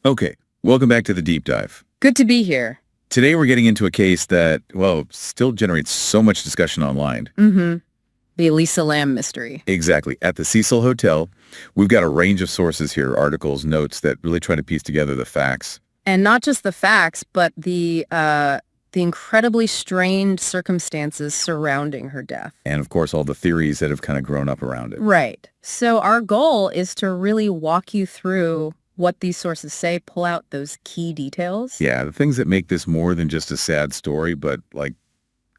Okay, welcome back to the deep dive. Good to be here. Today we're getting into a case that, well, still generates so much discussion online. Mm-hmm. The Elisa Lam mystery. Exactly. At the Cecil Hotel, we've got a range of sources here, articles, notes that really try to piece together the facts. And not just the facts, but the incredibly strained circumstances surrounding her death. And of course, all the theories that have kind of grown up around it. Right. So our goal is to really walk you through what these sources say, pull out those key details. Yeah, the things that make this more than just a sad story, but like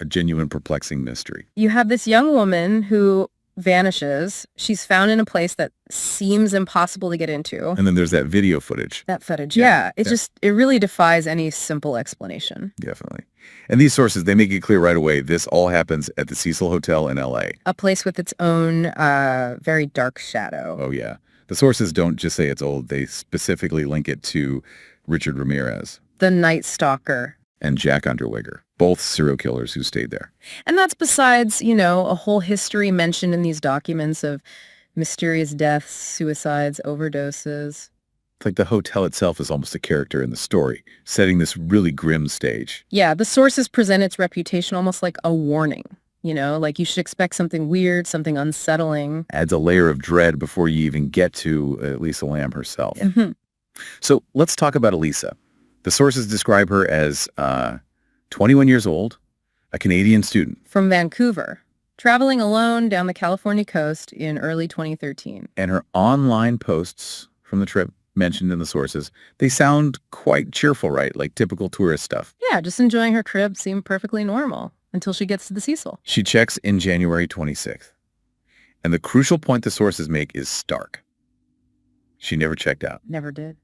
a genuine perplexing mystery. You have this young woman who vanishes. She's found in a place that seems impossible to get into. And then there's that video footage. That footage, yeah. It really defies any simple explanation. Definitely. And these sources, they make it clear right away, this all happens at the Cecil Hotel in L.A. A place with its own very dark shadow. Oh, yeah. The sources don't just say it's old. They specifically link it to Richard Ramirez. The Night Stalker. And Jack Underweger, both serial killers who stayed there. And that's besides, a whole history mentioned in these documents of mysterious deaths, suicides, overdoses. It's like the hotel itself is almost a character in the story, setting this really grim stage. Yeah, the sources present its reputation almost like a warning. Like you should expect something weird, something unsettling. Adds a layer of dread before you even get to Elisa Lam herself. Mm-hmm. So let's talk about Elisa. The sources describe her as 21 years old, a Canadian student. From Vancouver, traveling alone down the California coast in early 2013. And her online posts from the trip mentioned in the sources, they sound quite cheerful, right? Like typical tourist stuff. Yeah, just enjoying her trip seemed perfectly normal until she gets to the Cecil. She checks in January 26th. And the crucial point the sources make is stark. She never checked out. Never did.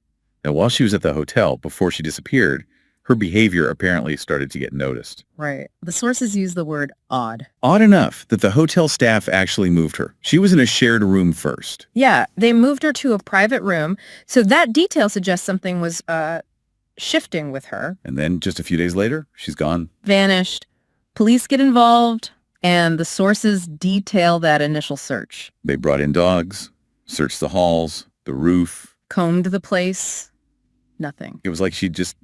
Now, while she was at the hotel, before she disappeared, her behavior apparently started to get noticed. Right. The sources use the word odd. Odd enough that the hotel staff actually moved her. She was in a shared room first. Yeah, they moved her to a private room. So that detail suggests something was shifting with her. And then just a few days later, she's gone. Vanished. Police get involved, and the sources detail that initial search. They brought in dogs, searched the halls, the roof. Combed the place. Nothing. It was like she just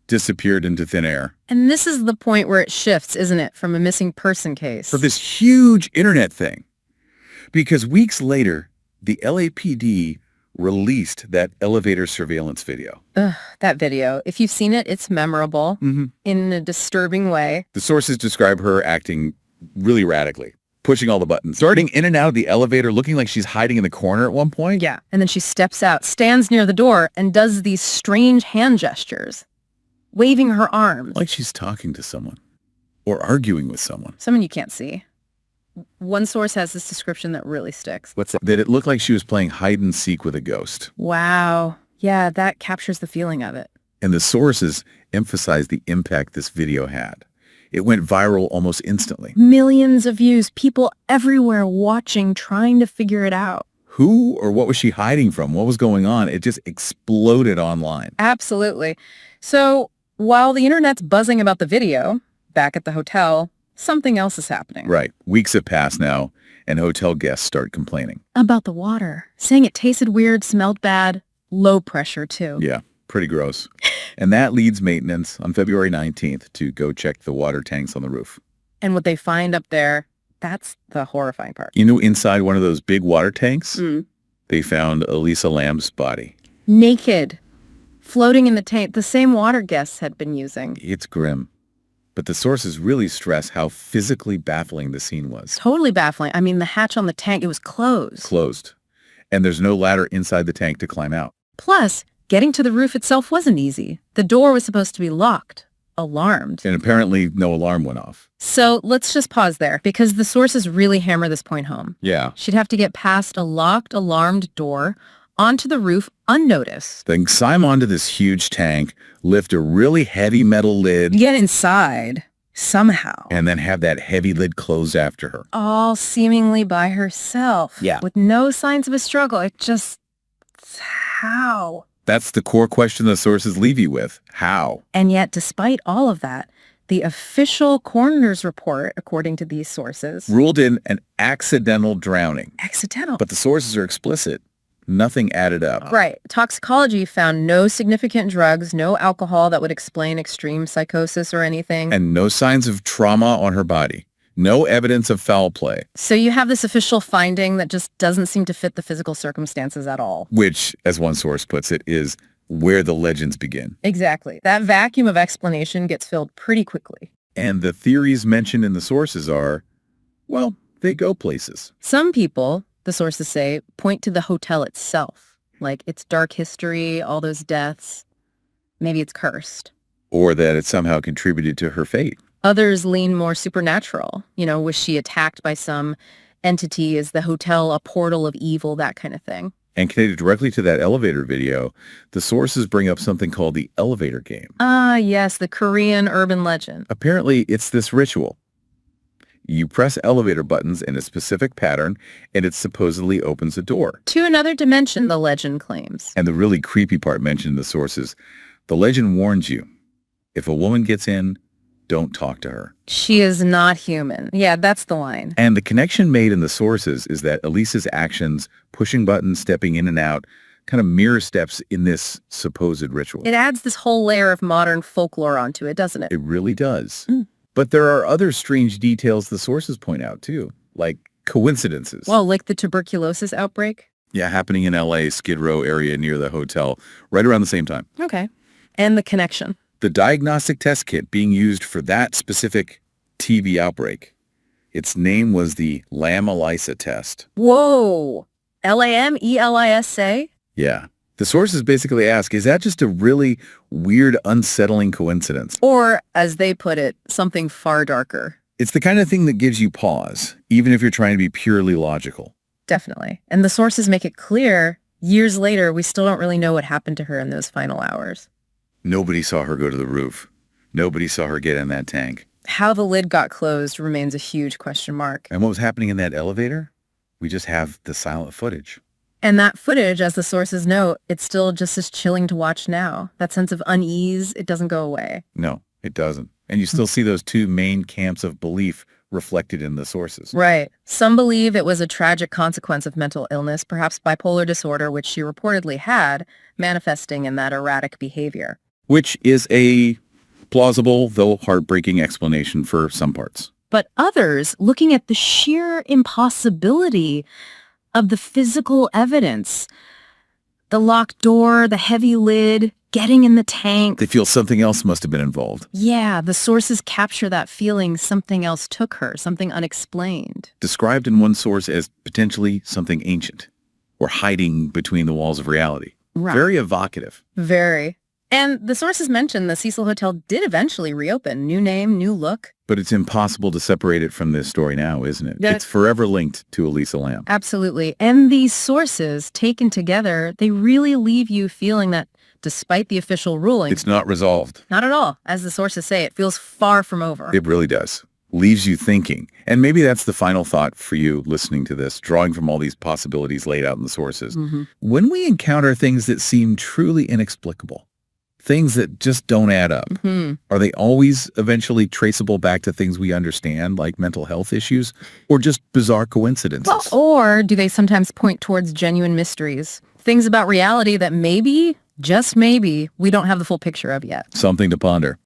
disappeared into thin air. And this is the point where it shifts, isn't it, from a missing person case? For this huge internet thing. Because weeks later, the LAPD released that elevator surveillance video. Ugh, that video. If you've seen it, it's memorable in a disturbing way. The sources describe her acting really radically, pushing all the buttons, starting in and out of the elevator, looking like she's hiding in the corner at one point. Yeah. And then she steps out, stands near the door, and does these strange hand gestures, waving her arms. Like she's talking to someone or arguing with someone. Someone you can't see. One source has this description that really sticks. What's that? That it looked like she was playing hide and seek with a ghost. Wow. Yeah, that captures the feeling of it. And the sources emphasize the impact this video had. It went viral almost instantly. Millions of views, people everywhere watching, trying to figure it out. Who or what was she hiding from? What was going on? It just exploded online. Absolutely. So while the internet's buzzing about the video, back at the hotel, something else is happening. Right. Weeks have passed now, and hotel guests start complaining. About the water, saying it tasted weird, smelled bad, low pressure too. Yeah, pretty gross. And that leads maintenance on February 19th to go check the water tanks on the roof. And what they find up there, that's the horrifying part. Inside one of those big water tanks, they found Elisa Lam's body. Naked, floating in the tank, the same water guests had been using. It's grim. But the sources really stress how physically baffling the scene was. Totally baffling. I mean, the hatch on the tank, it was closed. Closed. And there's no ladder inside the tank to climb out. Plus, getting to the roof itself wasn't easy. The door was supposed to be locked, alarmed. And apparently no alarm went off. So let's just pause there, because the sources really hammer this point home. Yeah. She'd have to get past a locked, alarmed door, onto the roof unnoticed. Then climb onto this huge tank, lift a really heavy metal lid. Get inside, somehow. And then have that heavy lid closed after her. All seemingly by herself. Yeah. With no signs of a struggle. It just... how? That's the core question the sources leave you with. How? And yet, despite all of that, the official coroner's report, according to these sources... ruled in an accidental drowning. Accidental? But the sources are explicit. Nothing added up. Right. Toxicology found no significant drugs, no alcohol that would explain extreme psychosis or anything. And no signs of trauma on her body. No evidence of foul play. So you have this official finding that just doesn't seem to fit the physical circumstances at all. Which, as one source puts it, is where the legends begin. Exactly. That vacuum of explanation gets filled pretty quickly. And the theories mentioned in the sources are, well, they go places. Some people, the sources say, point to the hotel itself, like its dark history, all those deaths. Maybe it's cursed. Or that it somehow contributed to her fate. Others lean more supernatural. Was she attacked by some entity? Is the hotel a portal of evil? That kind of thing. And connected directly to that elevator video, the sources bring up something called the elevator game. Ah, yes, the Korean urban legend. Apparently, it's this ritual. You press elevator buttons in a specific pattern, and it supposedly opens a door. To another dimension, the legend claims. And the really creepy part mentioned in the sources, the legend warns you, if a woman gets in, don't talk to her. She is not human. Yeah, that's the line. And the connection made in the sources is that Elisa's actions, pushing buttons, stepping in and out, kind of mirror steps in this supposed ritual. It adds this whole layer of modern folklore onto it, doesn't it? It really does. But there are other strange details the sources point out, too, like coincidences. Well, like the tuberculosis outbreak? Yeah, happening in L.A., Skid Row area near the hotel, right around the same time. Okay. And the connection. The diagnostic test kit being used for that specific TB outbreak. Its name was the Lam-Elisa test. Whoa! Lam-Elisa? Yeah. The sources basically ask, is that just a really weird, unsettling coincidence? Or, as they put it, something far darker. It's the kind of thing that gives you pause, even if you're trying to be purely logical. Definitely. And the sources make it clear, years later, we still don't really know what happened to her in those final hours. Nobody saw her go to the roof. Nobody saw her get in that tank. How the lid got closed remains a huge question mark. And what was happening in that elevator? We just have the silent footage. And that footage, as the sources note, it's still just as chilling to watch now. That sense of unease, it doesn't go away. No, it doesn't. And you still see those two main camps of belief reflected in the sources. Right. Some believe it was a tragic consequence of mental illness, perhaps bipolar disorder, which she reportedly had, manifesting in that erratic behavior. Which is a plausible, though heartbreaking explanation for some parts. But others, looking at the sheer impossibility of the physical evidence, the locked door, the heavy lid, getting in the tank. They feel something else must have been involved. Yeah, the sources capture that feeling something else took her, something unexplained. Described in one source as potentially something ancient or hiding between the walls of reality. Right. Very evocative. Very. And the sources mentioned the Cecil Hotel did eventually reopen. New name, new look. But it's impossible to separate it from this story now, isn't it? Yeah. It's forever linked to Elisa Lam. Absolutely. And these sources, taken together, they really leave you feeling that despite the official ruling, It's not resolved. not at all. As the sources say, it feels far from over. It really does. Leaves you thinking. And maybe that's the final thought for you listening to this, drawing from all these possibilities laid out in the sources. When we encounter things that seem truly inexplicable, things that just don't add up, are they always eventually traceable back to things we understand, like mental health issues, or just bizarre coincidences? Well, or do they sometimes point towards genuine mysteries? Things about reality that maybe, just maybe, we don't have the full picture of yet. Something to ponder.